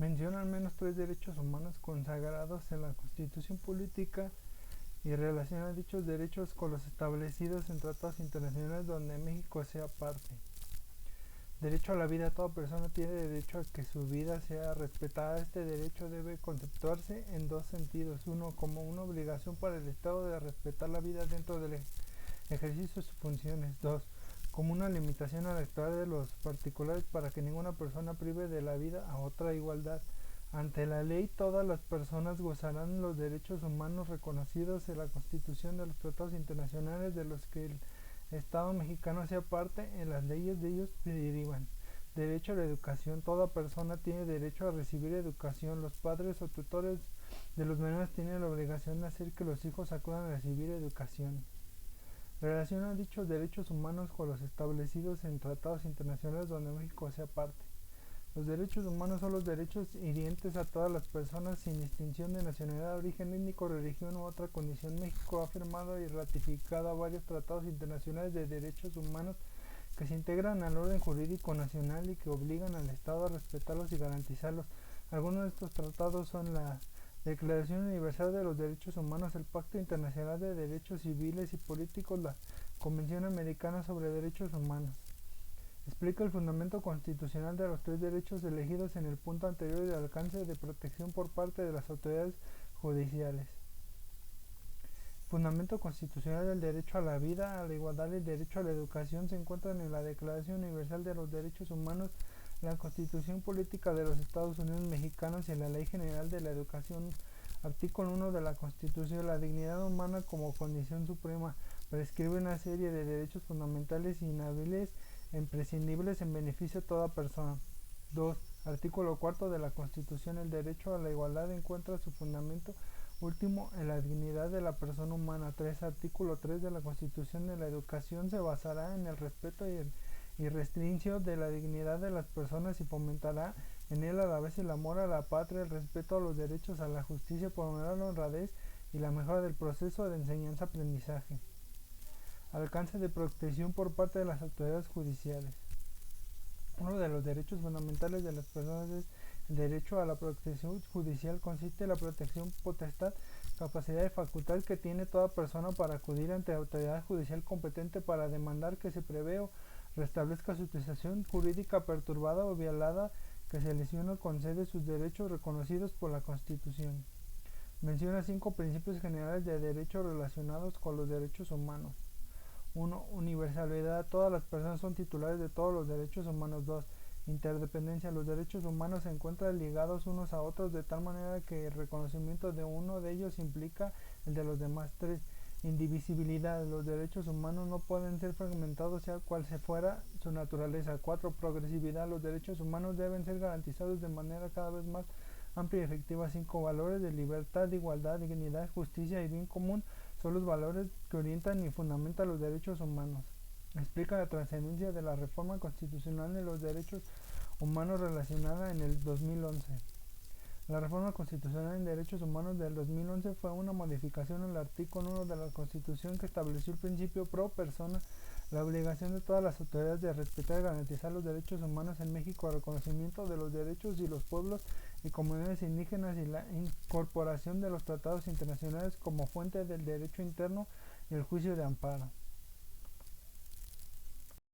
Menciona al menos tres derechos humanos consagrados en la Constitución Política y relaciona dichos derechos con los establecidos en tratados internacionales donde México sea parte. Derecho a la vida. Toda persona tiene derecho a que su vida sea respetada. Este derecho debe conceptuarse en dos sentidos. Uno, como una obligación para el Estado de respetar la vida dentro del ejercicio de sus funciones. Dos, como una limitación al actuar de los particulares para que ninguna persona prive de la vida a otra. Igualdad. Ante la ley, todas las personas gozarán los derechos humanos reconocidos en la Constitución, de los tratados internacionales de los que el Estado mexicano sea parte, en las leyes de ellos derivan. Derecho a la educación. Toda persona tiene derecho a recibir educación. Los padres o tutores de los menores tienen la obligación de hacer que los hijos acudan a recibir educación. Relaciona dichos derechos humanos con los establecidos en tratados internacionales donde México sea parte. Los derechos humanos son los derechos inherentes a todas las personas sin distinción de nacionalidad, origen étnico, religión u otra condición. México ha firmado y ratificado varios tratados internacionales de derechos humanos que se integran al orden jurídico nacional y que obligan al Estado a respetarlos y garantizarlos. Algunos de estos tratados son la Declaración Universal de los Derechos Humanos, el Pacto Internacional de Derechos Civiles y Políticos, la Convención Americana sobre Derechos Humanos. Explica el fundamento constitucional de los tres derechos elegidos en el punto anterior y el alcance de protección por parte de las autoridades judiciales. Fundamento constitucional del derecho a la vida, a la igualdad y el derecho a la educación se encuentran en la Declaración Universal de los Derechos Humanos, la Constitución Política de los Estados Unidos Mexicanos y en la Ley General de la Educación. Artículo 1 de la Constitución. La dignidad humana como condición suprema prescribe una serie de derechos fundamentales inalienables e imprescindibles en beneficio de toda persona. 2. Artículo 4 de la Constitución. El derecho a la igualdad encuentra su fundamento último en la dignidad de la persona humana. 3. Artículo 3 de la Constitución. De la educación se basará en el respeto y el irrestricción de la dignidad de las personas y fomentará en él a la vez el amor a la patria, el respeto a los derechos, a la justicia, promoverá la honradez y la mejora del proceso de enseñanza-aprendizaje. Alcance de protección por parte de las autoridades judiciales. Uno de los derechos fundamentales de las personas es el derecho a la protección judicial. Consiste en la protección, potestad, capacidad y facultad que tiene toda persona para acudir ante la autoridad judicial competente para demandar que se prevé o restablezca su situación jurídica perturbada o violada, que se lesione o concede sus derechos reconocidos por la Constitución. Menciona 5 principios generales de derecho relacionados con los derechos humanos. 1. Universalidad. Todas las personas son titulares de todos los derechos humanos. 2. Interdependencia. Los derechos humanos se encuentran ligados unos a otros de tal manera que el reconocimiento de uno de ellos implica el de los demás. 3. Indivisibilidad. Los derechos humanos no pueden ser fragmentados sea cual se fuera su naturaleza. 4. Progresividad. Los derechos humanos deben ser garantizados de manera cada vez más amplia y efectiva. 5. Valores de libertad, igualdad, dignidad, justicia y bien común son los valores que orientan y fundamentan los derechos humanos. Explica la trascendencia de la reforma constitucional de los derechos humanos relacionada en el 2011. La reforma constitucional en derechos humanos del 2011 fue una modificación al artículo 1 de la Constitución que estableció el principio pro persona, la obligación de todas las autoridades de respetar y garantizar los derechos humanos en México, el reconocimiento de los derechos y los pueblos y comunidades indígenas y la incorporación de los tratados internacionales como fuente del derecho interno y el juicio de amparo.